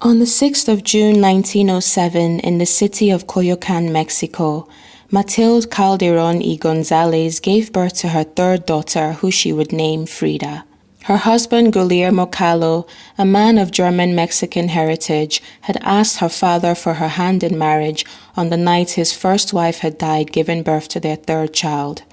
On the 6th of June 1907, in the city of Coyoacan, Mexico, Matilde Calderon y Gonzalez gave birth to her third daughter, who she would name Frida. Her husband, Guillermo Kahlo, a man of German-Mexican heritage, had asked her father for her hand in marriage on the night his first wife had died, giving birth to their third child.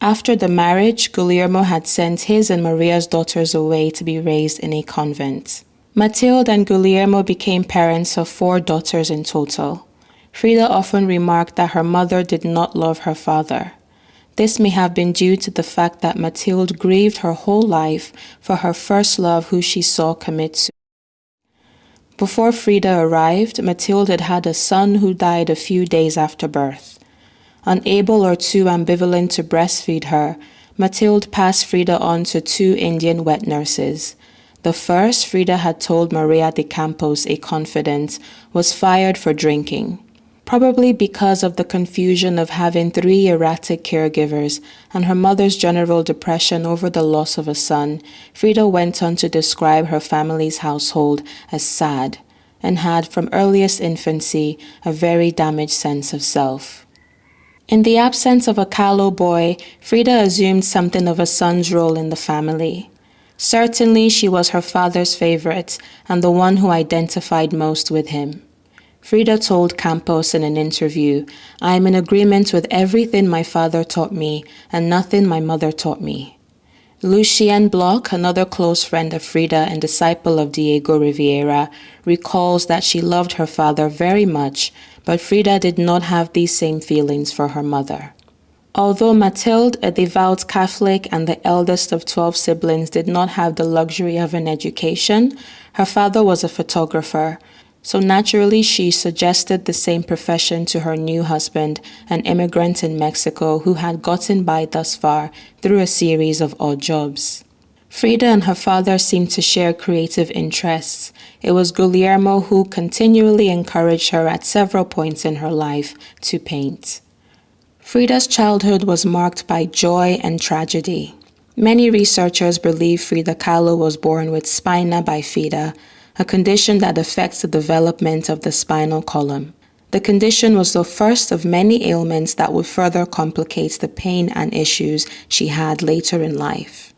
After the marriage, Guillermo had sent his and Maria's daughters away to be raised in a convent. Matilde and Guillermo became parents of 4 daughters in total. Frida often remarked that her mother did not love her father. This may have been due to the fact that Matilde grieved her whole life for her first love, who she saw commit suicide. Before Frida arrived, Matilde had had a son who died a few days after birth. Unable or too ambivalent to breastfeed her, Matilde passed Frida on to 2 Indian wet nurses. The first, Frida had told Maria de Campos, a confidant, was fired for drinking. Probably because of the confusion of having 3 erratic caregivers and her mother's general depression over the loss of a son, Frida went on to describe her family's household as sad and had, from earliest infancy, a very damaged sense of self. In the absence of a Kahlo boy, Frida assumed something of a son's role in the family. Certainly, she was her father's favorite and the one who identified most with him. Frida told Campos in an interview, "I am in agreement with everything my father taught me and nothing my mother taught me." Lucien Bloch, another close friend of Frida and disciple of Diego Rivera, recalls that she loved her father very much, but Frida did not have these same feelings for her mother. Although Matilde, a devout Catholic and the eldest of 12 siblings, did not have the luxury of an education, her father was a photographer, so naturally she suggested the same profession to her new husband, an immigrant in Mexico who had gotten by thus far through a series of odd jobs. Frida and her father seemed to share creative interests. It was Guillermo who continually encouraged her at several points in her life to paint. Frida's childhood was marked by joy and tragedy. Many researchers believe Frida Kahlo was born with spina bifida, a condition that affects the development of the spinal column. The condition was the first of many ailments that would further complicate the pain and issues she had later in life.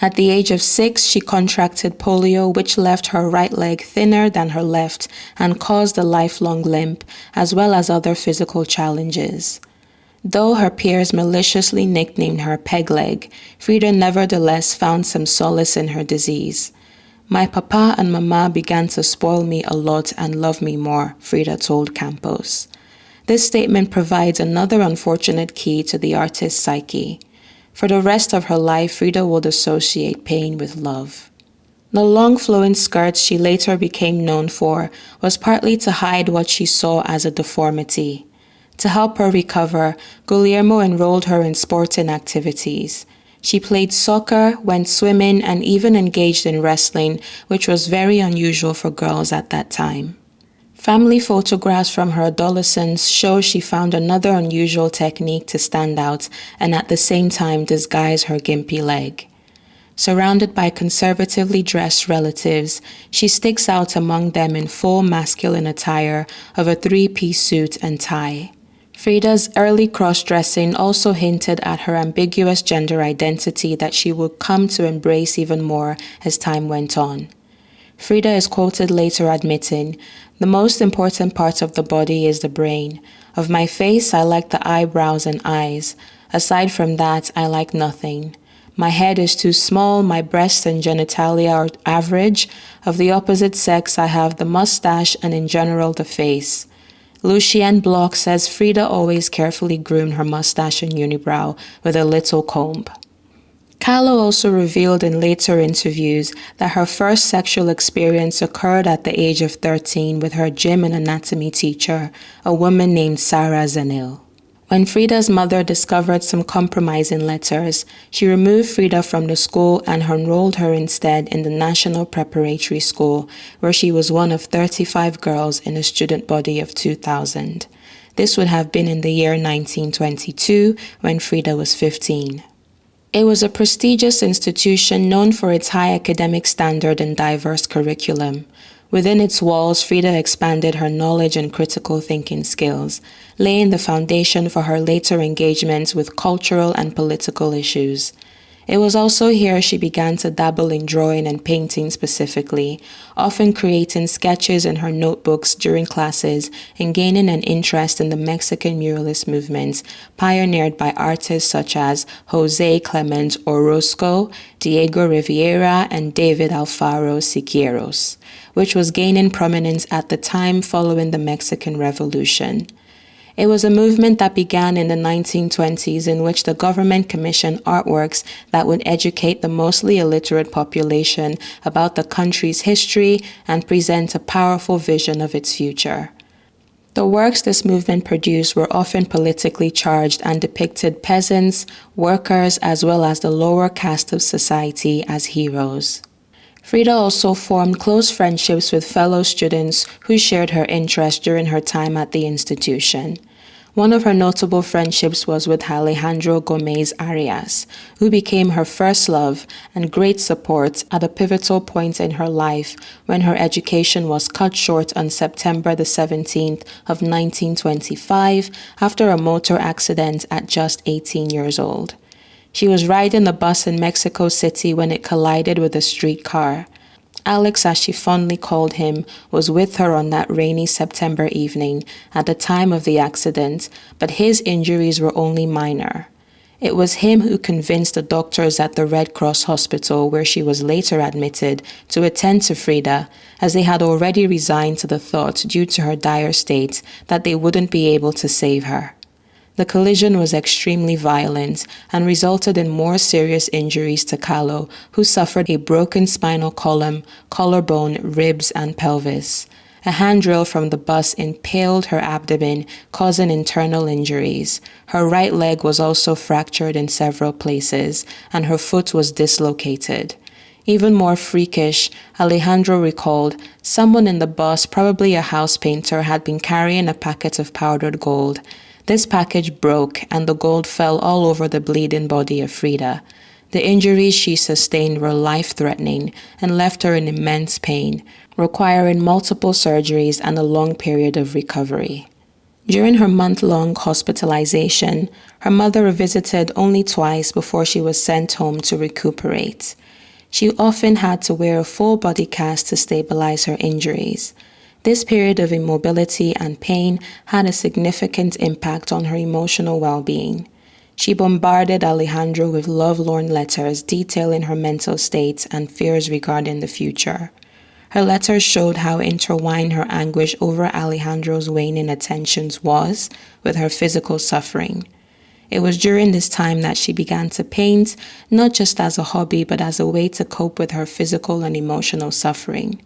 At the age of 6, she contracted polio, which left her right leg thinner than her left and caused a lifelong limp, as well as other physical challenges. Though her peers maliciously nicknamed her peg leg, Frida nevertheless found some solace in her disease. "My papa and mama began to spoil me a lot and love me more," Frida told Campos. This statement provides another unfortunate key to the artist's psyche. For the rest of her life, Frida would associate pain with love. The long flowing skirts she later became known for was partly to hide what she saw as a deformity. To help her recover, Guillermo enrolled her in sporting activities. She played soccer, went swimming, and even engaged in wrestling, which was very unusual for girls at that time. Family photographs from her adolescence show she found another unusual technique to stand out and at the same time disguise her gimpy leg. Surrounded by conservatively dressed relatives, she sticks out among them in full masculine attire of a 3-piece suit and tie. Frida's early cross-dressing also hinted at her ambiguous gender identity that she would come to embrace even more as time went on. Frida is quoted later admitting, "The most important part of the body is the brain. Of my face, I like the eyebrows and eyes. Aside from that, I like nothing. My head is too small, my breasts and genitalia are average. Of the opposite sex, I have the mustache and in general the face." Lucien Bloch says Frida always carefully groomed her mustache and unibrow with a little comb. Kahlo also revealed in later interviews that her first sexual experience occurred at the age of 13 with her gym and anatomy teacher, a woman named Sarah Zanil. When Frida's mother discovered some compromising letters, she removed Frida from the school and enrolled her instead in the National Preparatory School, where she was one of 35 girls in a student body of 2,000. This would have been in the year 1922, when Frida was 15. It was a prestigious institution known for its high academic standard and diverse curriculum. Within its walls, Frida expanded her knowledge and critical thinking skills, laying the foundation for her later engagements with cultural and political issues. It was also here she began to dabble in drawing and painting specifically, often creating sketches in her notebooks during classes and gaining an interest in the Mexican muralist movement, pioneered by artists such as José Clemente Orozco, Diego Rivera, and David Alfaro Siqueiros, which was gaining prominence at the time following the Mexican Revolution. It was a movement that began in the 1920s in which the government commissioned artworks that would educate the mostly illiterate population about the country's history and present a powerful vision of its future. The works this movement produced were often politically charged and depicted peasants, workers, as well as the lower caste of society as heroes. Frida also formed close friendships with fellow students who shared her interest during her time at the institution. One of her notable friendships was with Alejandro Gomez Arias, who became her first love and great support at a pivotal point in her life when her education was cut short on September the 17th of 1925 after a motor accident at just 18 years old. She was riding the bus in Mexico City when it collided with a streetcar. Alex, as she fondly called him, was with her on that rainy September evening at the time of the accident, but his injuries were only minor. It was him who convinced the doctors at the Red Cross Hospital, where she was later admitted, to attend to Frida, as they had already resigned to the thought, due to her dire state, that they wouldn't be able to save her. The collision was extremely violent and resulted in more serious injuries to Kahlo, who suffered a broken spinal column, collarbone, ribs, and pelvis. A handrail from the bus impaled her abdomen, causing internal injuries. Her right leg was also fractured in several places, and her foot was dislocated. Even more freakish, Alejandro recalled, someone in the bus, probably a house painter, had been carrying a packet of powdered gold. This package broke, and the gold fell all over the bleeding body of Frida. The injuries she sustained were life-threatening and left her in immense pain, requiring multiple surgeries and a long period of recovery. During her month-long hospitalization, her mother visited only twice before she was sent home to recuperate. She often had to wear a full body cast to stabilize her injuries. This period of immobility and pain had a significant impact on her emotional well-being. She bombarded Alejandro with love-lorn letters detailing her mental state and fears regarding the future. Her letters showed how intertwined her anguish over Alejandro's waning attentions was with her physical suffering. It was during this time that she began to paint, not just as a hobby but as a way to cope with her physical and emotional suffering.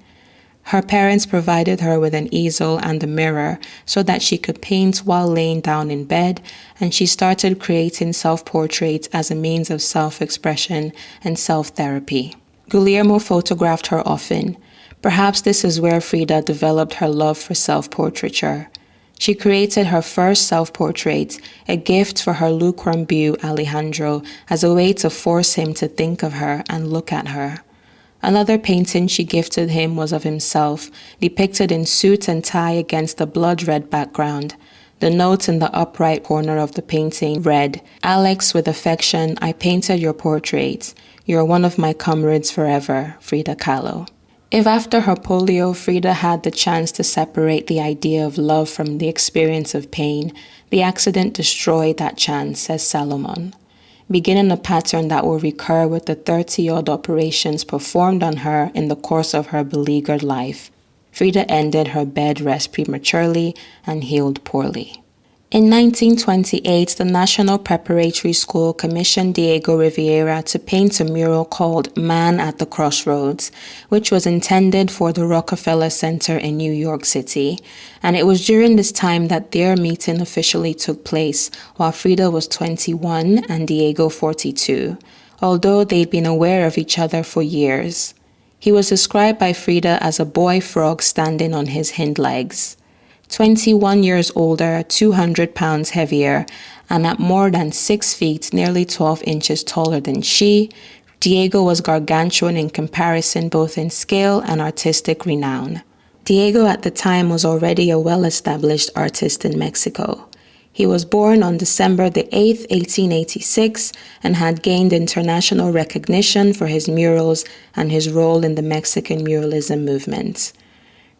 Her parents provided her with an easel and a mirror so that she could paint while laying down in bed, and she started creating self-portraits as a means of self-expression and self-therapy. Guillermo photographed her often. Perhaps this is where Frida developed her love for self-portraiture. She created her first self-portrait, a gift for her lukewarm beau Alejandro, as a way to force him to think of her and look at her. Another painting she gifted him was of himself, depicted in suit and tie against a blood-red background. The note in the upright corner of the painting read, "Alex, with affection, I painted your portrait. You're one of my comrades forever, Frida Kahlo." If after her polio, Frida had the chance to separate the idea of love from the experience of pain, the accident destroyed that chance, says Salomon, beginning a pattern that will recur with the 30-odd operations performed on her in the course of her beleaguered life. Frida ended her bed rest prematurely and healed poorly. In 1928, the National Preparatory School commissioned Diego Rivera to paint a mural called Man at the Crossroads, which was intended for the Rockefeller Center in New York City. And it was during this time that their meeting officially took place, while Frida was 21 and Diego 42, although they'd been aware of each other for years. He was described by Frida as a boy frog standing on his hind legs. 21 years older, 200 pounds heavier, and at more than 6 feet, nearly 12 inches taller than she, Diego was gargantuan in comparison both in scale and artistic renown. Diego at the time was already a well-established artist in Mexico. He was born on December the 8th, 1886, and had gained international recognition for his murals and his role in the Mexican muralism movement.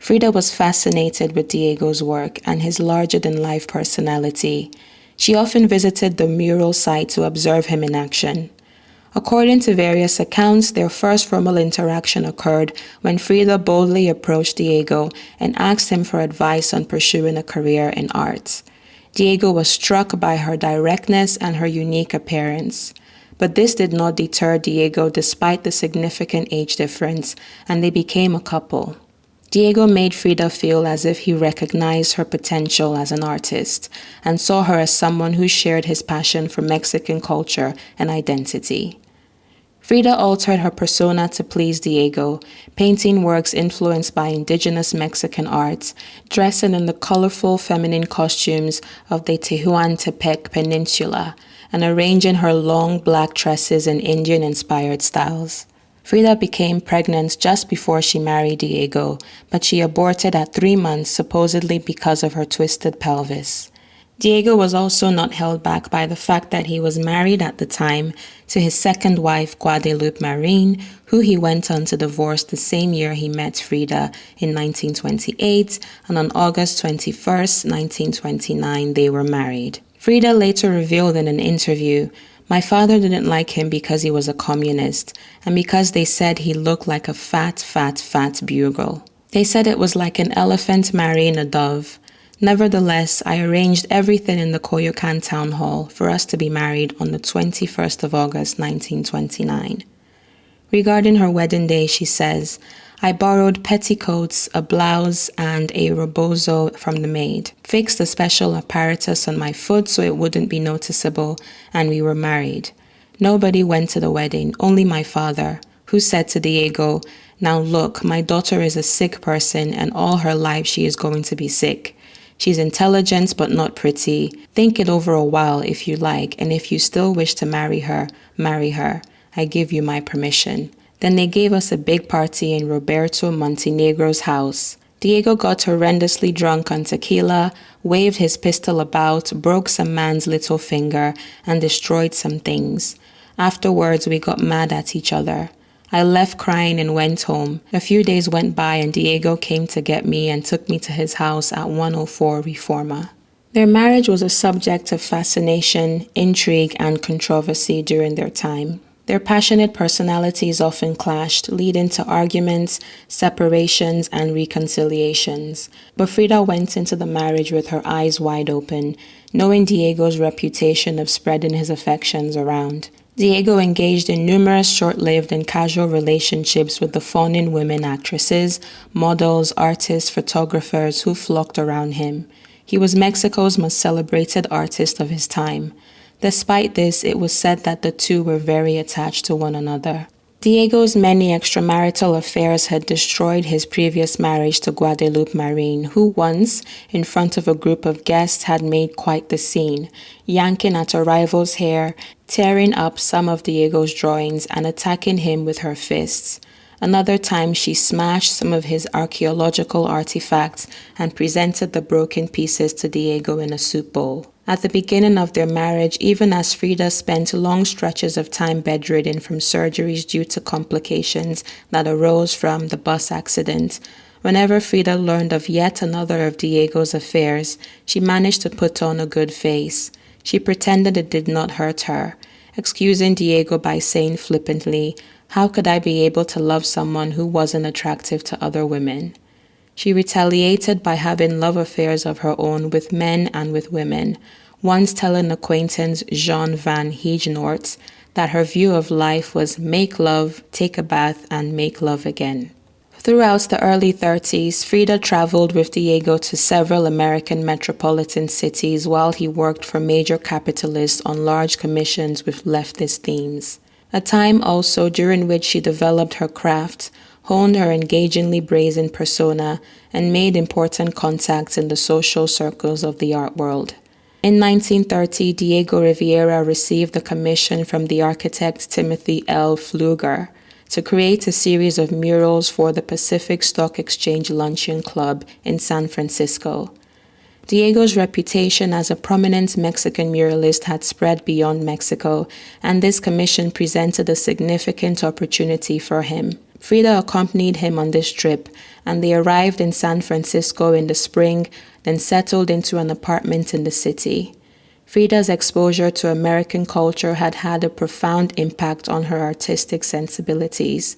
Frida was fascinated with Diego's work and his larger-than-life personality. She often visited the mural site to observe him in action. According to various accounts, their first formal interaction occurred when Frida boldly approached Diego and asked him for advice on pursuing a career in art. Diego was struck by her directness and her unique appearance. But this did not deter Diego despite the significant age difference, and they became a couple. Diego made Frida feel as if he recognized her potential as an artist and saw her as someone who shared his passion for Mexican culture and identity. Frida altered her persona to please Diego, painting works influenced by indigenous Mexican art, dressing in the colorful feminine costumes of the Tehuantepec Peninsula, and arranging her long black tresses in Indian-inspired styles. Frida became pregnant just before she married Diego, but she aborted at 3 months supposedly because of her twisted pelvis. Diego was also not held back by the fact that he was married at the time to his second wife, Guadalupe Marin, who he went on to divorce the same year he met Frida in 1928, and on August 21st, 1929, they were married. Frida later revealed in an interview, "My father didn't like him because he was a communist, and because they said he looked like a fat bugle. They said it was like an elephant marrying a dove. Nevertheless, I arranged everything in the Coyoacán town hall for us to be married on the 21st of August, 1929. Regarding her wedding day, she says, "I borrowed petticoats, a blouse, and a rebozo from the maid, fixed a special apparatus on my foot so it wouldn't be noticeable, and we were married. Nobody went to the wedding, only my father, who said to Diego, 'Now look, my daughter is a sick person, and all her life she is going to be sick. She's intelligent but not pretty. Think it over a while if you like, and if you still wish to marry her, marry her. I give you my permission.' Then they gave us a big party in Roberto Montenegro's house. Diego got horrendously drunk on tequila, waved his pistol about, broke some man's little finger, and destroyed some things. Afterwards, we got mad at each other. I left crying and went home. A few days went by and Diego came to get me and took me to his house at 104 Reforma." Their marriage was a subject of fascination, intrigue, and controversy during their time. Their passionate personalities often clashed, leading to arguments, separations, and reconciliations. But Frida went into the marriage with her eyes wide open, knowing Diego's reputation of spreading his affections around. Diego engaged in numerous short-lived and casual relationships with the fawning women actresses, models, artists, photographers who flocked around him. He was Mexico's most celebrated artist of his time. Despite this, it was said that the two were very attached to one another. Diego's many extramarital affairs had destroyed his previous marriage to Guadalupe Marin, who once, in front of a group of guests, had made quite the scene, yanking at a rival's hair, tearing up some of Diego's drawings, and attacking him with her fists. Another time, she smashed some of his archaeological artifacts and presented the broken pieces to Diego in a soup bowl. At the beginning of their marriage, even as Frida spent long stretches of time bedridden from surgeries due to complications that arose from the bus accident, whenever Frida learned of yet another of Diego's affairs, she managed to put on a good face. She pretended it did not hurt her, excusing Diego by saying flippantly, "How could I be able to love someone who wasn't attractive to other women?" She retaliated by having love affairs of her own with men and with women, once telling acquaintance Jean van Heijnoort that her view of life was make love, take a bath, and make love again. Throughout the early 30s, Frida traveled with Diego to several American metropolitan cities while he worked for major capitalists on large commissions with leftist themes. A time also during which she developed her craft, honed her engagingly brazen persona, and made important contacts in the social circles of the art world. In 1930, Diego Rivera received a commission from the architect Timothy L. Pfluger to create a series of murals for the Pacific Stock Exchange Luncheon Club in San Francisco. Diego's reputation as a prominent Mexican muralist had spread beyond Mexico, and this commission presented a significant opportunity for him. Frida accompanied him on this trip, and they arrived in San Francisco in the spring, then settled into an apartment in the city. Frida's exposure to American culture had had a profound impact on her artistic sensibilities.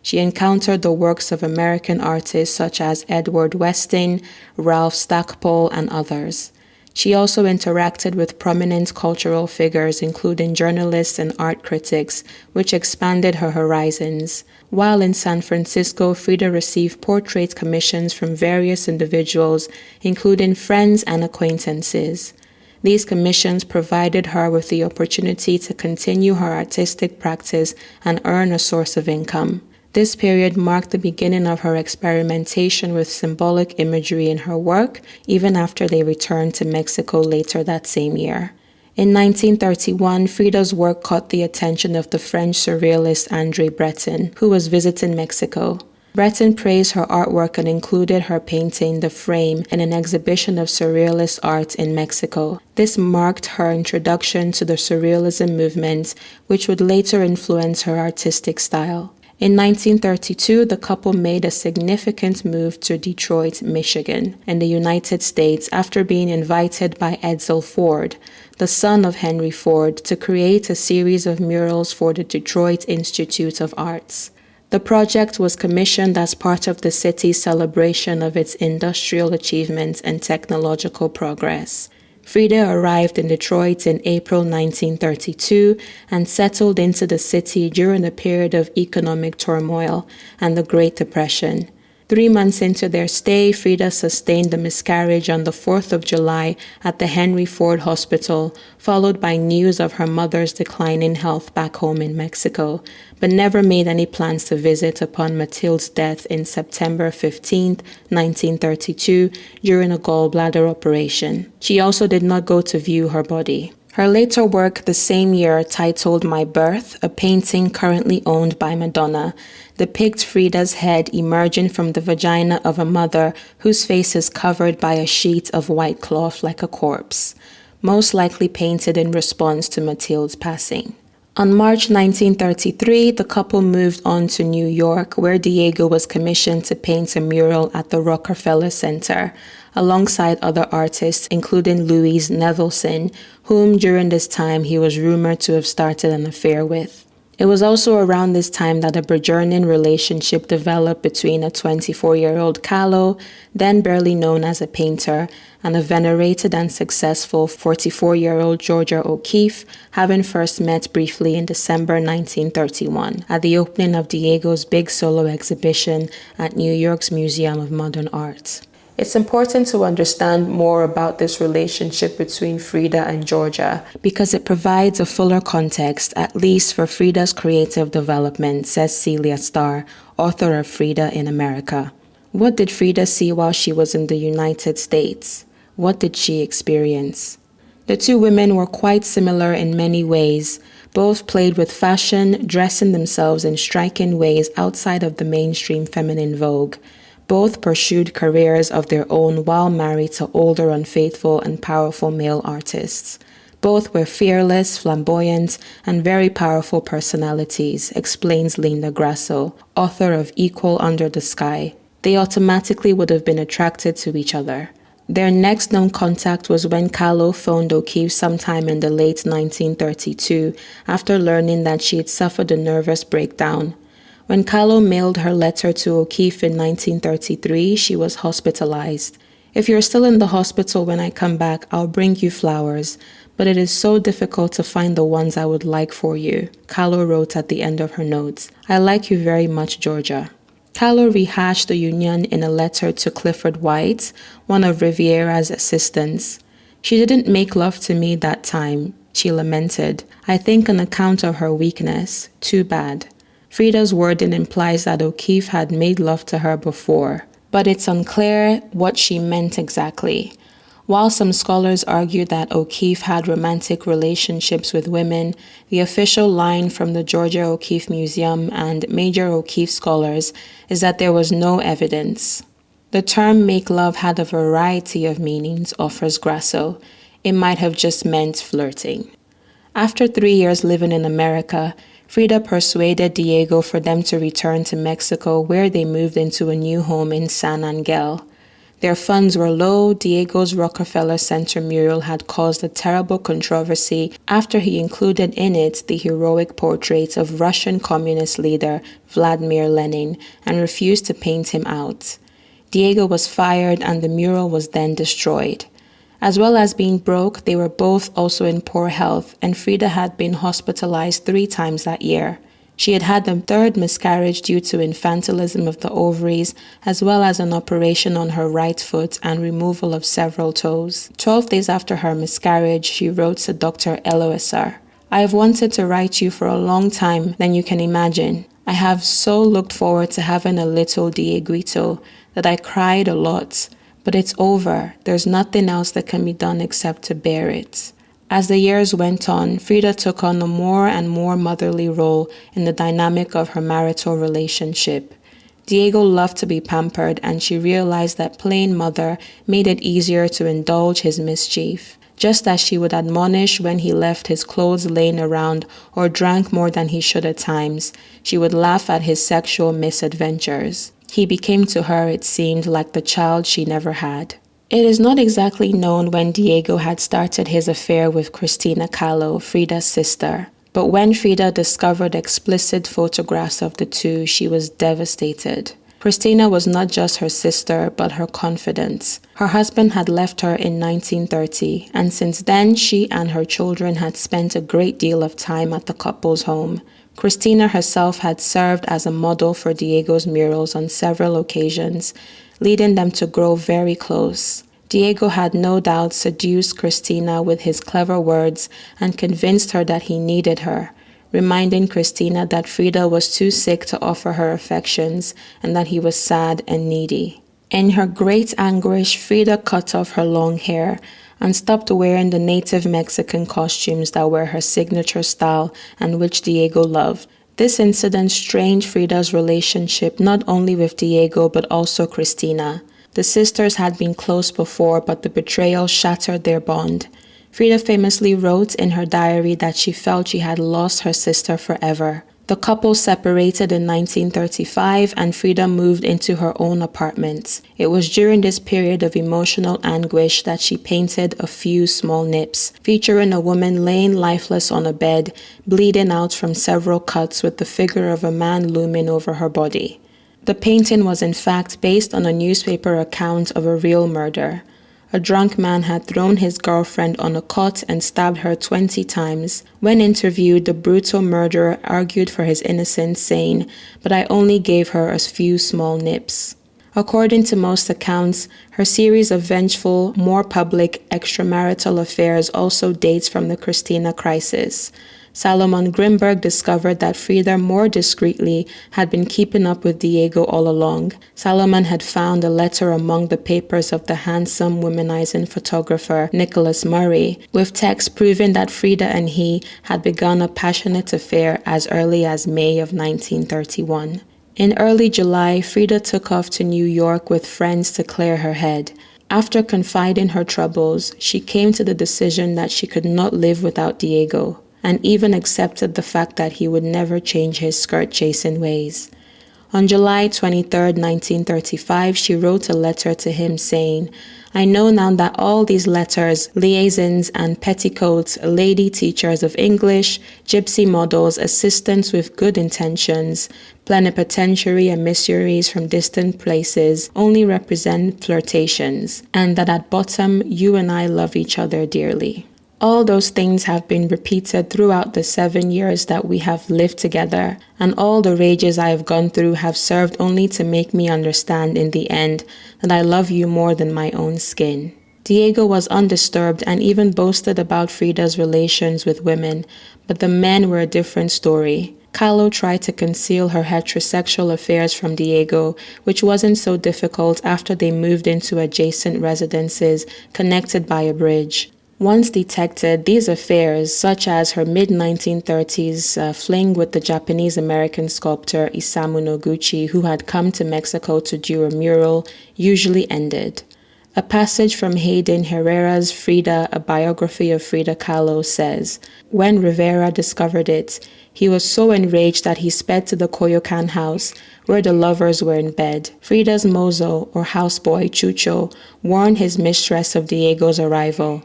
She encountered the works of American artists such as Edward Weston, Ralph Stackpole, and others. She also interacted with prominent cultural figures, including journalists and art critics, which expanded her horizons. While in San Francisco, Frida received portrait commissions from various individuals, including friends and acquaintances. These commissions provided her with the opportunity to continue her artistic practice and earn a source of income. This period marked the beginning of her experimentation with symbolic imagery in her work, even after they returned to Mexico later that same year. In 1931, Frida's work caught the attention of the French surrealist André Breton, who was visiting Mexico. Breton praised her artwork and included her painting The Frame in an exhibition of surrealist art in Mexico. This marked her introduction to the surrealism movement, which would later influence her artistic style. In 1932, the couple made a significant move to Detroit, Michigan, in the United States after being invited by Edsel Ford, the son of Henry Ford, to create a series of murals for the Detroit Institute of Arts. The project was commissioned as part of the city's celebration of its industrial achievements and technological progress. Frida arrived in Detroit in April 1932 and settled into the city during a period of economic turmoil and the Great Depression. 3 months into their stay, Frida sustained a miscarriage on the 4th of July at the Henry Ford Hospital, followed by news of her mother's declining health back home in Mexico, but never made any plans to visit upon Mathilde's death in September 15, 1932, during a gallbladder operation. She also did not go to view her body. Her later work the same year, titled My Birth, a painting currently owned by Madonna, depicts Frida's head emerging from the vagina of a mother whose face is covered by a sheet of white cloth like a corpse, most likely painted in response to Mathilde's passing. On March 1933, the couple moved on to New York, where Diego was commissioned to paint a mural at the Rockefeller Center, alongside other artists, including Louise Nevelson, whom during this time he was rumored to have started an affair with. It was also around this time that a burgeoning relationship developed between a 24-year-old Kahlo, then barely known as a painter, and a venerated and successful 44-year-old Georgia O'Keeffe, having first met briefly in December 1931 at the opening of Diego's big solo exhibition at New York's Museum of Modern Art. It's important to understand more about this relationship between Frida and Georgia because it provides a fuller context, at least for Frida's creative development, says Celia Starr, author of Frida in America. What did Frida see while she was in the United States? What did she experience? The two women were quite similar in many ways. Both played with fashion, dressing themselves in striking ways outside of the mainstream feminine vogue. Both pursued careers of their own while married to older, unfaithful, and powerful male artists. Both were fearless, flamboyant, and very powerful personalities, explains Linda Grasso, author of Equal Under the Sky. They automatically would have been attracted to each other. Their next known contact was when Kahlo phoned O'Keeffe sometime in the late 1932 after learning that she had suffered a nervous breakdown. When Kahlo mailed her letter to O'Keeffe in 1933, she was hospitalized. If you're still in the hospital when I come back, I'll bring you flowers, but it is so difficult to find the ones I would like for you, Kahlo wrote at the end of her notes. I like you very much, Georgia. Kahlo rehashed the union in a letter to Clifford White, one of Riviera's assistants. She didn't make love to me that time, she lamented. I think on account of her weakness. Too bad. Frida's wording implies that O'Keeffe had made love to her before, but it's unclear what she meant exactly. While some scholars argue that O'Keeffe had romantic relationships with women, the official line from the Georgia O'Keeffe Museum and major O'Keeffe scholars is that there was no evidence. The term make love had a variety of meanings, offers Grasso. It might have just meant flirting. After 3 years living in America, Frida persuaded Diego for them to return to Mexico, where they moved into a new home in San Angel. Their funds were low. Diego's Rockefeller Center mural had caused a terrible controversy after he included in it the heroic portrait of Russian communist leader Vladimir Lenin and refused to paint him out. Diego was fired and the mural was then destroyed. As well as being broke, they were both also in poor health, and Frida had been hospitalized 3 times that year. She had had a 3rd miscarriage due to infantilism of the ovaries, as well as an operation on her right foot and removal of several toes. 12 days after her miscarriage, she wrote to Dr. Eloisar, "I have wanted to write you for a long time than you can imagine. I have so looked forward to having a little Dieguito that I cried a lot. But it's over. There's nothing else that can be done except to bear it." As the years went on, Frida took on a more and more motherly role in the dynamic of her marital relationship. Diego loved to be pampered, and she realized that playing mother made it easier to indulge his mischief. Just as she would admonish when he left his clothes laying around or drank more than he should at times, she would laugh at his sexual misadventures. He became to her, it seemed, like the child she never had. It is not exactly known when Diego had started his affair with Frida Kahlo, Frida's sister. But when Frida discovered explicit photographs of the two, she was devastated. Christina was not just her sister, but her confidant. Her husband had left her in 1930, and since then she and her children had spent a great deal of time at the couple's home. Christina herself had served as a model for Diego's murals on several occasions, leading them to grow very close. Diego had no doubt seduced Christina with his clever words and convinced her that he needed her, reminding Christina that Frida was too sick to offer her affections and that he was sad and needy. In her great anguish, Frida cut off her long hair and stopped wearing the native Mexican costumes that were her signature style and which Diego loved. This incident strained Frida's relationship not only with Diego but also Christina. The sisters had been close before, but the betrayal shattered their bond. Frida famously wrote in her diary that she felt she had lost her sister forever. The couple separated in 1935 and Frida moved into her own apartment. It was during this period of emotional anguish that she painted A Few Small Nips, featuring a woman laying lifeless on a bed, bleeding out from several cuts with the figure of a man looming over her body. The painting was in fact based on a newspaper account of a real murder. A drunk man had thrown his girlfriend on a cot and stabbed her 20 times. When interviewed, the brutal murderer argued for his innocence, saying, "But I only gave her a few small nips." According to most accounts, her series of vengeful, more public extramarital affairs also dates from the Christina crisis. Salomon Grimberg discovered that Frida more discreetly had been keeping up with Diego all along. Salomon had found a letter among the papers of the handsome womanizing photographer Nicholas Murray, with text proving that Frida and he had begun a passionate affair as early as May of 1931. In early July, Frida took off to New York with friends to clear her head. After confiding her troubles, she came to the decision that she could not live without Diego, and even accepted the fact that he would never change his skirt-chasing ways. On July 23, 1935, she wrote a letter to him saying, "I know now that all these letters, liaisons and petticoats, lady teachers of English, gypsy models, assistants with good intentions, plenipotentiary emissaries from distant places only represent flirtations, and that at bottom you and I love each other dearly." All those things have been repeated throughout the 7 years that we have lived together, and all the rages I have gone through have served only to make me understand in the end that I love you more than my own skin. Diego was undisturbed and even boasted about Frida's relations with women, but the men were a different story. Kahlo tried to conceal her heterosexual affairs from Diego, which wasn't so difficult after they moved into adjacent residences connected by a bridge. Once detected, these affairs, such as her mid-1930s fling with the Japanese-American sculptor Isamu Noguchi, who had come to Mexico to do a mural, usually ended. A passage from Hayden Herrera's Frida, a biography of Frida Kahlo, says, "When Rivera discovered it, he was so enraged that he sped to the Coyoacán house, where the lovers were in bed. Frida's mozo, or houseboy, Chucho, warned his mistress of Diego's arrival.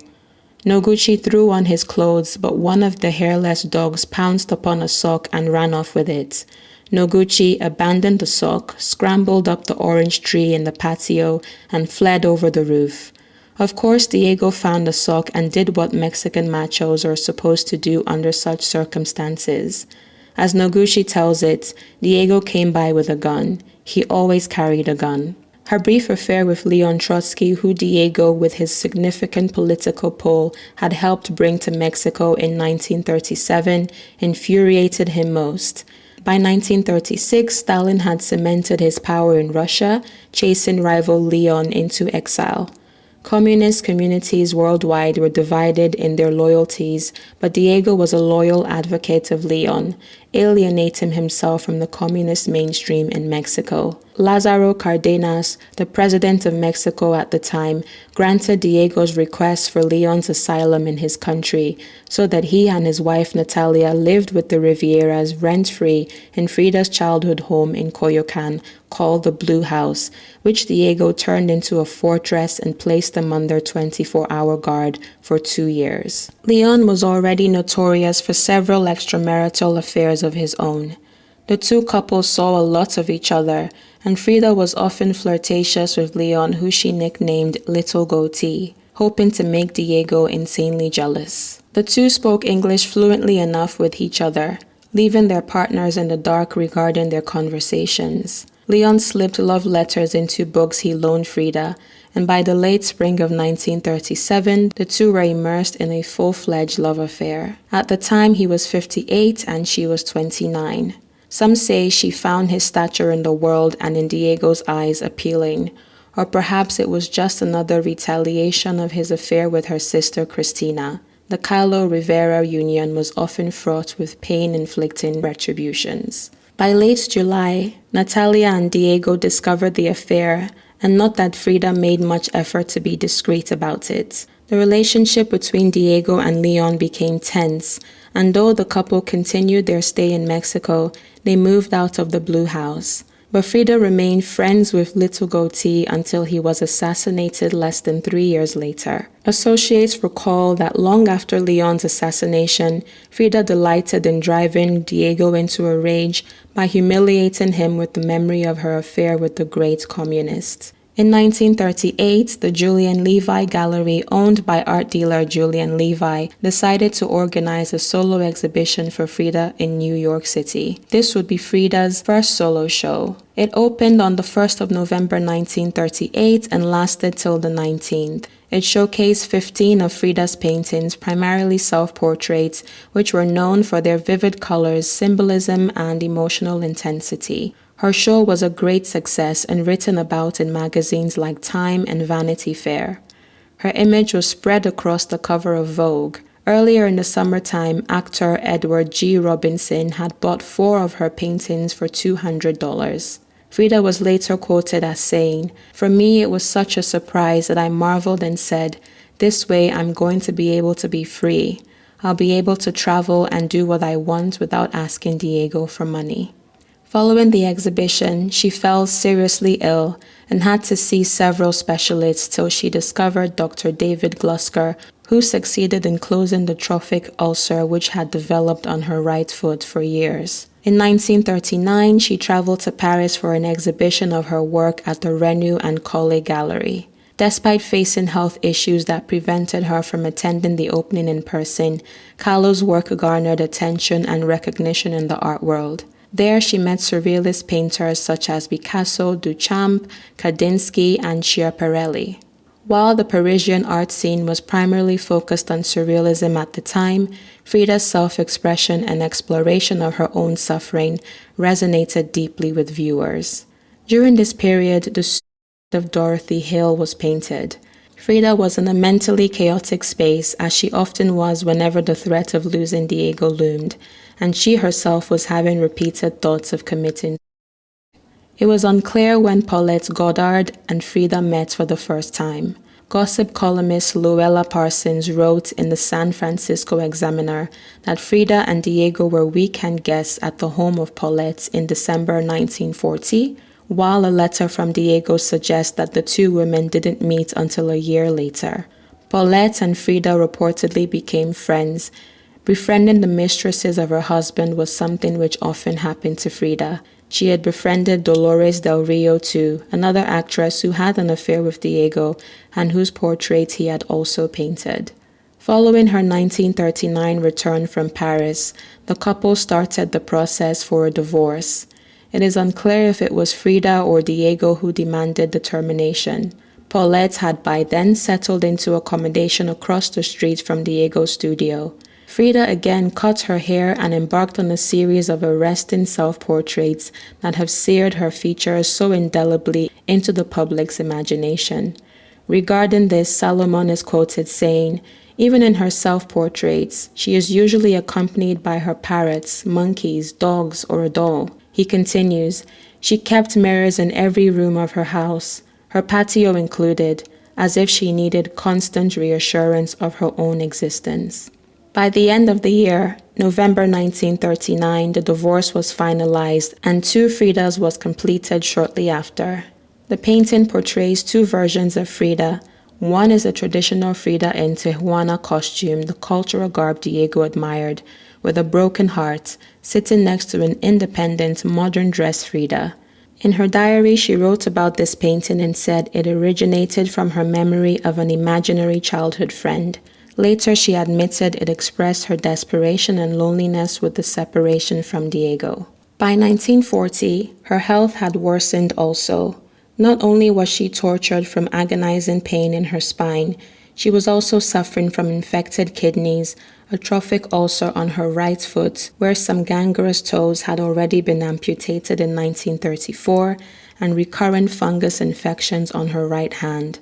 Noguchi threw on his clothes, but one of the hairless dogs pounced upon a sock and ran off with it. Noguchi abandoned the sock, scrambled up the orange tree in the patio, and fled over the roof. Of course, Diego found the sock and did what Mexican machos are supposed to do under such circumstances. As Noguchi tells it, Diego came by with a gun. He always carried a gun." Her brief affair with Leon Trotsky, who Diego, with his significant political pull, had helped bring to Mexico in 1937, infuriated him most. By 1936, Stalin had cemented his power in Russia, chasing rival Leon into exile. Communist communities worldwide were divided in their loyalties, but Diego was a loyal advocate of Leon, alienating himself from the communist mainstream in Mexico. Lázaro Cárdenas, the president of Mexico at the time, granted Diego's request for Leon's asylum in his country so that he and his wife Natalia lived with the Rivieras rent-free in Frida's childhood home in Coyoacán called the Blue House, which Diego turned into a fortress and placed them under 24-hour guard for 2 years. Leon was already notorious for several extramarital affairs of his own. The two couples saw a lot of each other, and Frida was often flirtatious with Leon, who she nicknamed Little Goatee, hoping to make Diego insanely jealous. The two spoke English fluently enough with each other, leaving their partners in the dark regarding their conversations. Leon slipped love letters into books he loaned Frida, and by the late spring of 1937, the two were immersed in a full-fledged love affair. At the time, he was 58 and she was 29. Some say she found his stature in the world and in Diego's eyes appealing, or perhaps it was just another retaliation of his affair with her sister Cristina. The Kahlo-Rivera union was often fraught with pain-inflicting retributions. By late July, Natalia and Diego discovered the affair, and not that Frida made much effort to be discreet about it. The relationship between Diego and Leon became tense, and though the couple continued their stay in Mexico, they moved out of the Blue House. But Frida remained friends with Little Goatee until he was assassinated less than 3 years later. Associates recall that long after Leon's assassination, Frida delighted in driving Diego into a rage by humiliating him with the memory of her affair with the great communist. In 1938, the Julian Levy Gallery, owned by art dealer Julian Levy, decided to organize a solo exhibition for Frida in New York City. This would be Frida's first solo show. It opened on the 1st of November 1938 and lasted till the 19th. It showcased 15 of Frida's paintings, primarily self-portraits, which were known for their vivid colors, symbolism, and emotional intensity. Her show was a great success and written about in magazines like Time and Vanity Fair. Her image was spread across the cover of Vogue. Earlier in the summertime, actor Edward G. Robinson had bought 4 of her paintings for $200. Frida was later quoted as saying, "For me, it was such a surprise that I marveled and said, 'This way I'm going to be able to be free. I'll be able to travel and do what I want without asking Diego for money.'" Following the exhibition, she fell seriously ill and had to see several specialists till she discovered Dr. David Glusker, who succeeded in closing the trophic ulcer which had developed on her right foot for years. In 1939, she traveled to Paris for an exhibition of her work at the Renu and Colle Gallery. Despite facing health issues that prevented her from attending the opening in person, Kahlo's work garnered attention and recognition in the art world. There she met surrealist painters such as Picasso, Duchamp, Kandinsky, and Schiaparelli. While the Parisian art scene was primarily focused on surrealism at the time, Frida's self-expression and exploration of her own suffering resonated deeply with viewers. During this period, the story of Dorothy Hale was painted. Frida was in a mentally chaotic space, as she often was whenever the threat of losing Diego loomed, and she herself was having repeated thoughts of committing. It was unclear when Paulette Goddard and Frida met for the first time. Gossip columnist Luella Parsons wrote in the San Francisco Examiner that Frida and Diego were weekend guests at the home of Paulette in December 1940, while a letter from Diego suggests that the two women didn't meet until a year later. Paulette and Frida reportedly became friends. Befriending the mistresses of her husband was something which often happened to Frida. She had befriended Dolores Del Rio too, another actress who had an affair with Diego and whose portrait he had also painted. Following her 1939 return from Paris, the couple started the process for a divorce. It is unclear if it was Frida or Diego who demanded the termination. Paulette had by then settled into accommodation across the street from Diego's studio. Frida again cut her hair and embarked on a series of arresting self-portraits that have seared her features so indelibly into the public's imagination. Regarding this, Salomon is quoted saying, "Even in her self-portraits, she is usually accompanied by her parrots, monkeys, dogs, or a doll." He continues, "She kept mirrors in every room of her house, her patio included, as if she needed constant reassurance of her own existence." By the end of the year, November 1939, the divorce was finalized and Two Fridas was completed shortly after. The painting portrays two versions of Frida. One is a traditional Frida in Tijuana costume, the cultural garb Diego admired, with a broken heart, sitting next to an independent, modern-dressed Frida. In her diary, she wrote about this painting and said it originated from her memory of an imaginary childhood friend. Later, she admitted it expressed her desperation and loneliness with the separation from Diego. By 1940, her health had worsened also. Not only was she tortured from agonizing pain in her spine, she was also suffering from infected kidneys, a trophic ulcer on her right foot, where some gangrenous toes had already been amputated in 1934, and recurrent fungus infections on her right hand.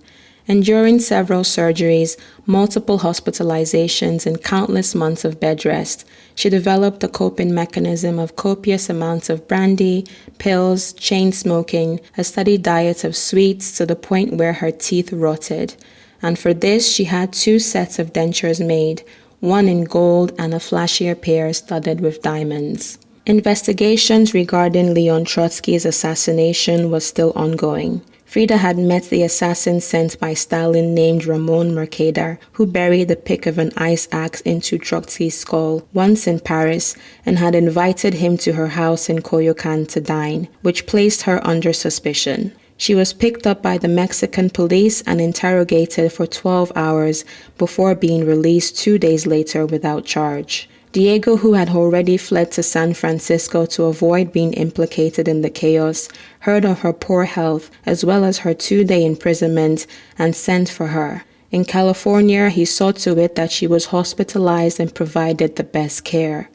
Enduring several surgeries, multiple hospitalizations, and countless months of bed rest, she developed a coping mechanism of copious amounts of brandy, pills, chain smoking, a steady diet of sweets to the point where her teeth rotted. And for this, she had 2 sets of dentures made, one in gold and a flashier pair studded with diamonds. Investigations regarding Leon Trotsky's assassination was still ongoing. Frida had met the assassin sent by Stalin named Ramon Mercader, who buried the pick of an ice axe into Trotsky's skull once in Paris and had invited him to her house in Coyoacán to dine, which placed her under suspicion. She was picked up by the Mexican police and interrogated for 12 hours before being released 2 days later without charge. Diego, who had already fled to San Francisco to avoid being implicated in the chaos, heard of her poor health as well as her 2-day imprisonment and sent for her. In California, he saw to it that she was hospitalized and provided the best care.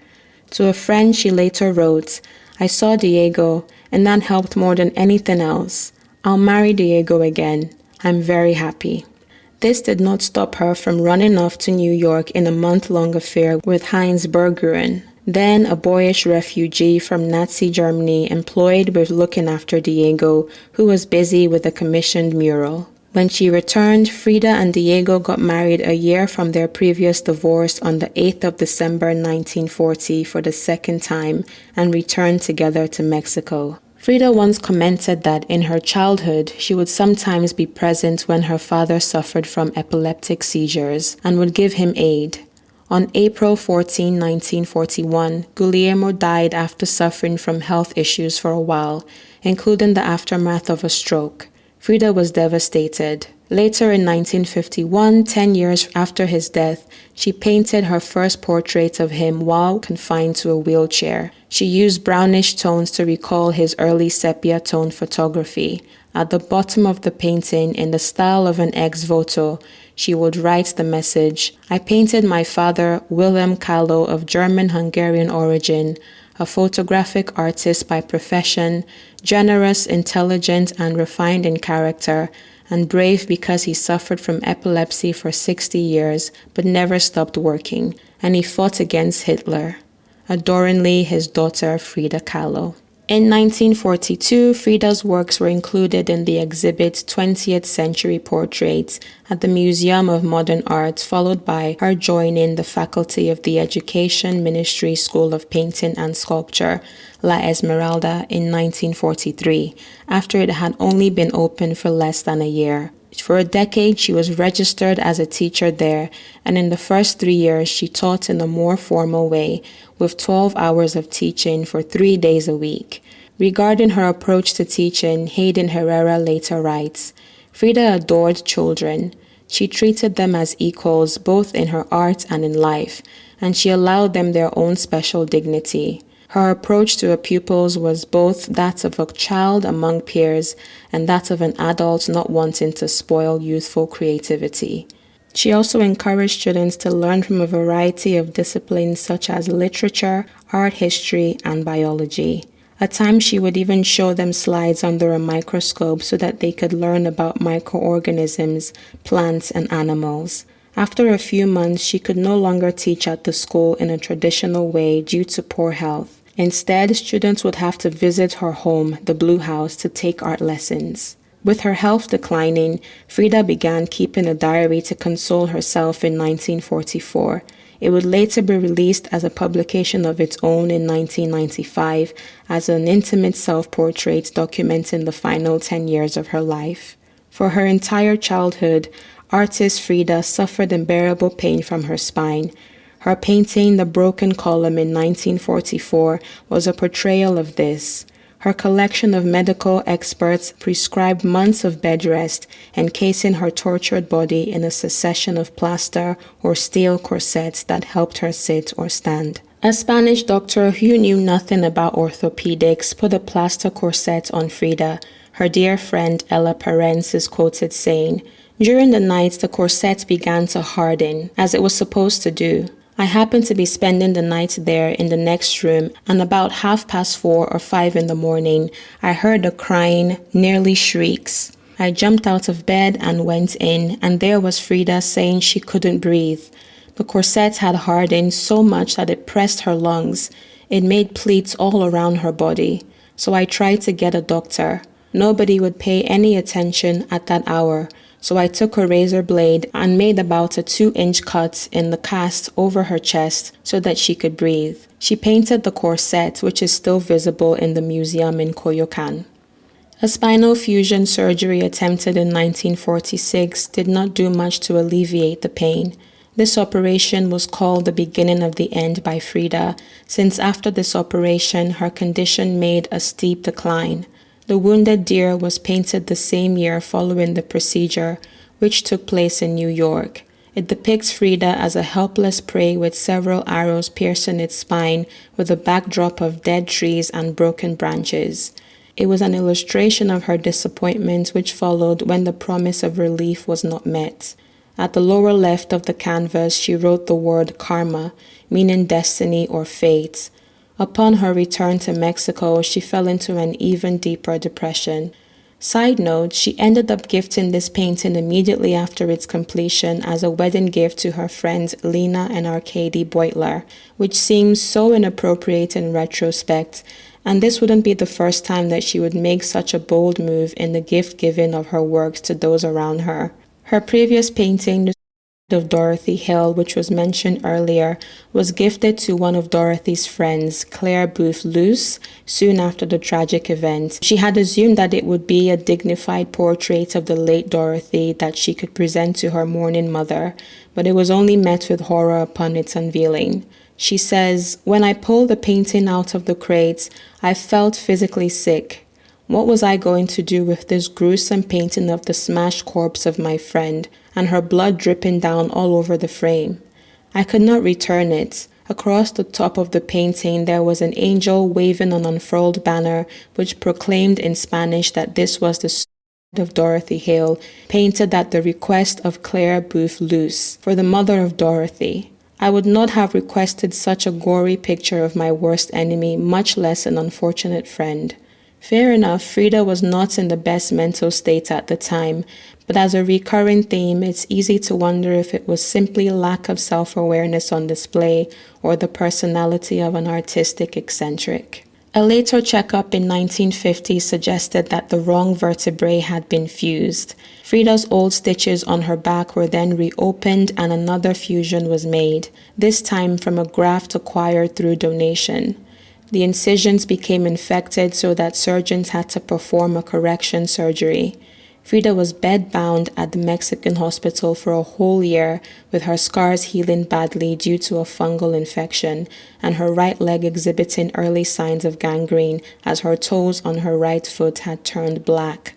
To a friend, she later wrote, "I saw Diego, and that helped more than anything else. I'll marry Diego again. I'm very happy." This did not stop her from running off to New York in a month-long affair with Heinz Bergeron, then a boyish refugee from Nazi Germany employed with looking after Diego, who was busy with a commissioned mural. When she returned, Frida and Diego got married a year from their previous divorce on the 8th of December 1940 for the second time and returned together to Mexico. Frida once commented that in her childhood, she would sometimes be present when her father suffered from epileptic seizures and would give him aid. On April 14, 1941, Guillermo died after suffering from health issues for a while, including the aftermath of a stroke. Frida was devastated. Later in 1951, 10 years after his death, she painted her first portrait of him while confined to a wheelchair. She used brownish tones to recall his early sepia-tone photography. At the bottom of the painting, in the style of an ex-voto, she would write the message, "I painted my father, Frida Kahlo, of German-Hungarian origin, a photographic artist by profession, generous, intelligent, and refined in character, and brave because he suffered from epilepsy for 60 years but never stopped working, and he fought against Hitler. Adoringly, his daughter Frida Kahlo." In 1942, Frida's works were included in the exhibit 20th Century Portraits at the Museum of Modern Art, followed by her joining the faculty of the Education Ministry School of Painting and Sculpture, La Esmeralda, in 1943, after it had only been open for less than a year. For a decade, she was registered as a teacher there, and in the first 3 years, she taught in a more formal way, with 12 hours of teaching for 3 days a week. Regarding her approach to teaching, Hayden Herrera later writes, "Frida adored children. She treated them as equals both in her art and in life, and she allowed them their own special dignity. Her approach to her pupils was both that of a child among peers and that of an adult not wanting to spoil youthful creativity." She also encouraged students to learn from a variety of disciplines such as literature, art history, and biology. At times, she would even show them slides under a microscope so that they could learn about microorganisms, plants, and animals. After a few months, she could no longer teach at the school in a traditional way due to poor health. Instead, students would have to visit her home, the Blue House, to take art lessons. With her health declining, Frida began keeping a diary to console herself in 1944. It would later be released as a publication of its own in 1995 as an intimate self-portrait documenting the final 10 years of her life. For her entire childhood, artist Frida suffered unbearable pain from her spine. Her painting, The Broken Column in 1944, was a portrayal of this. Her collection of medical experts prescribed months of bed rest, encasing her tortured body in a succession of plaster or steel corsets that helped her sit or stand. A Spanish doctor who knew nothing about orthopedics put a plaster corset on Frida. Her dear friend Ella Perens is quoted saying, "During the night, the corset began to harden, as it was supposed to do. I happened to be spending the night there in the next room, and about 4:30 or 5 in the morning, I heard a crying, nearly shrieks. I jumped out of bed and went in, and there was Frida saying she couldn't breathe. The corset had hardened so much that it pressed her lungs. It made pleats all around her body. So I tried to get a doctor. Nobody would pay any attention at that hour. So I took a razor blade and made about a 2-inch cut in the cast over her chest so that she could breathe." She painted the corset, which is still visible in the museum in Coyoacán. A spinal fusion surgery attempted in 1946 did not do much to alleviate the pain. This operation was called the beginning of the end by Frida, since after this operation her condition made a steep decline. The wounded deer was painted the same year following the procedure, which took place in New York. It depicts Frida as a helpless prey with several arrows piercing its spine with a backdrop of dead trees and broken branches. It was an illustration of her disappointment which followed when the promise of relief was not met. At the lower left of the canvas, she wrote the word karma, meaning destiny or fate. Upon her return to Mexico, she fell into an even deeper depression. Side note, she ended up gifting this painting immediately after its completion as a wedding gift to her friends Lena and Arcady Beutler, which seems so inappropriate in retrospect, and this wouldn't be the first time that she would make such a bold move in the gift-giving of her works to those around her. Her previous painting, of Dorothy Hill, which was mentioned earlier, was gifted to one of Dorothy's friends, Claire Booth Luce, soon after the tragic event. She had assumed that it would be a dignified portrait of the late Dorothy that she could present to her mourning mother, but it was only met with horror upon its unveiling. She says, "When I pulled the painting out of the crates, I felt physically sick. What was I going to do with this gruesome painting of the smashed corpse of my friend, and her blood dripping down all over the frame? I could not return it. Across the top of the painting there was an angel waving an unfurled banner which proclaimed in Spanish that this was the sword of Dorothy Hale, painted at the request of Claire Booth Luce, for the mother of Dorothy. I would not have requested such a gory picture of my worst enemy, much less an unfortunate friend. Fair enough, Frida was not in the best mental state at the time, but as a recurring theme, it's easy to wonder if it was simply lack of self-awareness on display or the personality of an artistic eccentric. A later checkup in 1950 suggested that the wrong vertebrae had been fused. Frida's old stitches on her back were then reopened and another fusion was made, this time from a graft acquired through donation. The incisions became infected so that surgeons had to perform a correction surgery. Frida was bedbound at the Mexican hospital for a whole year, with her scars healing badly due to a fungal infection, and her right leg exhibiting early signs of gangrene as her toes on her right foot had turned black.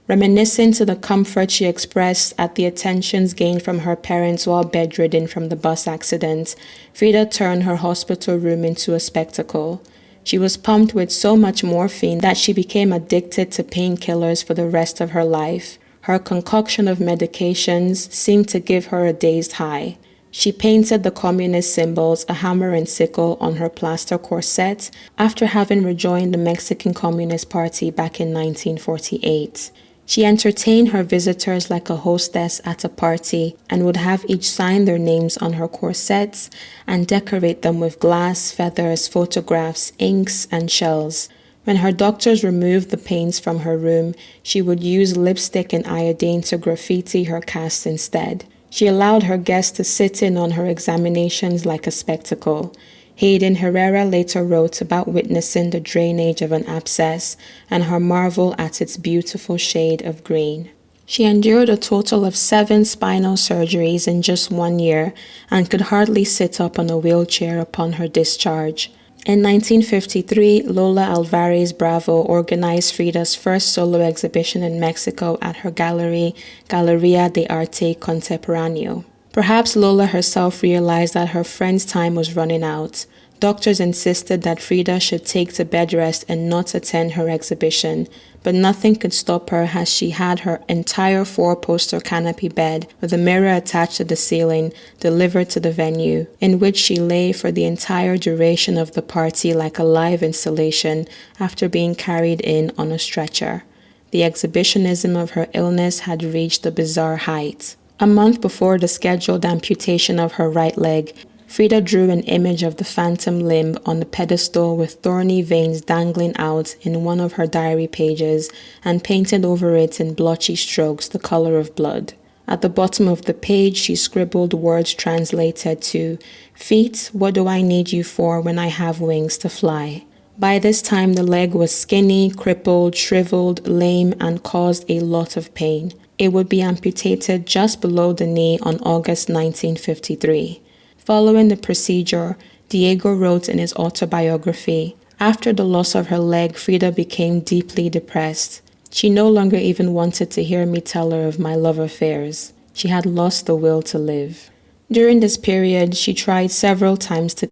Reminiscing to the comfort she expressed at the attentions gained from her parents while bedridden from the bus accident, Frida turned her hospital room into a spectacle. She was pumped with so much morphine that she became addicted to painkillers for the rest of her life. Her concoction of medications seemed to give her a dazed high. She painted the communist symbols, a hammer and sickle, on her plaster corset after having rejoined the Mexican Communist Party back in 1948. She entertained her visitors like a hostess at a party and would have each sign their names on her corsets and decorate them with glass, feathers, photographs, inks, and shells. When her doctors removed the paints from her room, she would use lipstick and iodine to graffiti her casts instead. She allowed her guests to sit in on her examinations like a spectacle. Hayden Herrera later wrote about witnessing the drainage of an abscess and her marvel at its beautiful shade of green. She endured a total of 7 spinal surgeries in just 1 year and could hardly sit up on a wheelchair upon her discharge. In 1953, Lola Alvarez Bravo organized Frida's first solo exhibition in Mexico at her gallery, Galería de Arte Contemporáneo. Perhaps Lola herself realized that her friend's time was running out. Doctors insisted that Frida should take to bed rest and not attend her exhibition, but nothing could stop her as she had her entire 4-poster canopy bed with a mirror attached to the ceiling delivered to the venue, in which she lay for the entire duration of the party like a live installation after being carried in on a stretcher. The exhibitionism of her illness had reached a bizarre height. A month before the scheduled amputation of her right leg, Frida drew an image of the phantom limb on the pedestal with thorny veins dangling out in one of her diary pages and painted over it in blotchy strokes the color of blood. At the bottom of the page, she scribbled words translated to, "Feet, what do I need you for when I have wings to fly?" By this time, the leg was skinny, crippled, shriveled, lame, and caused a lot of pain. It would be amputated just below the knee on August 1953. Following the procedure, Diego wrote in his autobiography, "After the loss of her leg, Frida became deeply depressed. She no longer even wanted to hear me tell her of my love affairs. She had lost the will to live." During this period, she tried several times to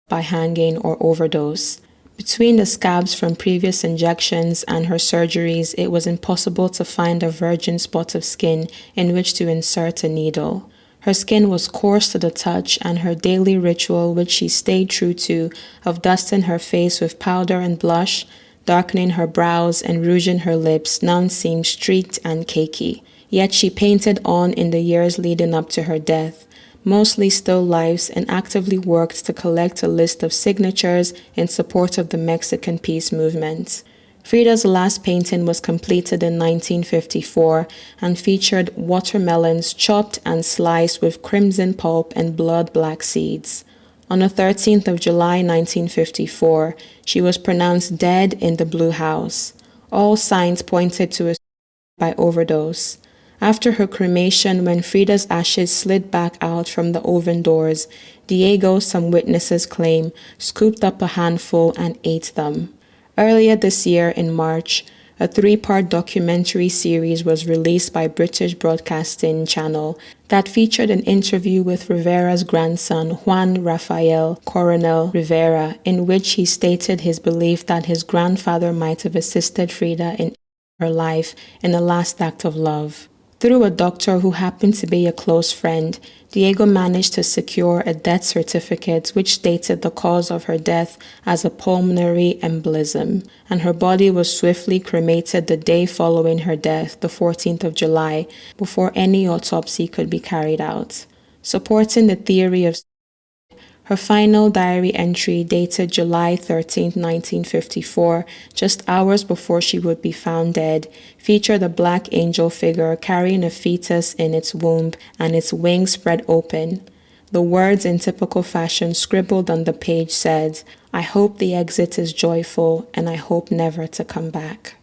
by hanging or overdose. Between the scabs from previous injections and her surgeries, it was impossible to find a virgin spot of skin in which to insert a needle. Her skin was coarse to the touch, and her daily ritual, which she stayed true to, of dusting her face with powder and blush, darkening her brows and rouging her lips, now seemed streaked and cakey. Yet she painted on in the years leading up to her death, mostly still lifes, and actively worked to collect a list of signatures in support of the Mexican peace movement. Frida's last painting was completed in 1954 and featured watermelons chopped and sliced with crimson pulp and blood-black seeds. On the 13th of July 1954, she was pronounced dead in the Blue House. All signs pointed to a by overdose. After her cremation, when Frida's ashes slid back out from the oven doors, Diego, some witnesses claim, scooped up a handful and ate them. Earlier this year, in March, A 3-part documentary series was released by British Broadcasting Channel that featured an interview with Rivera's grandson, Juan Rafael Coronel Rivera, in which he stated his belief that his grandfather might have assisted Frida in her life in a last act of love. Through a doctor who happened to be a close friend, Diego managed to secure a death certificate which stated the cause of her death as a pulmonary embolism, and her body was swiftly cremated the day following her death, the 14th of July, before any autopsy could be carried out. Supporting the theory of her final diary entry, dated July 13, 1954, just hours before she would be found dead, featured a black angel figure carrying a fetus in its womb and its wings spread open. The words, in typical fashion scribbled on the page, said, "I hope the exit is joyful and I hope never to come back."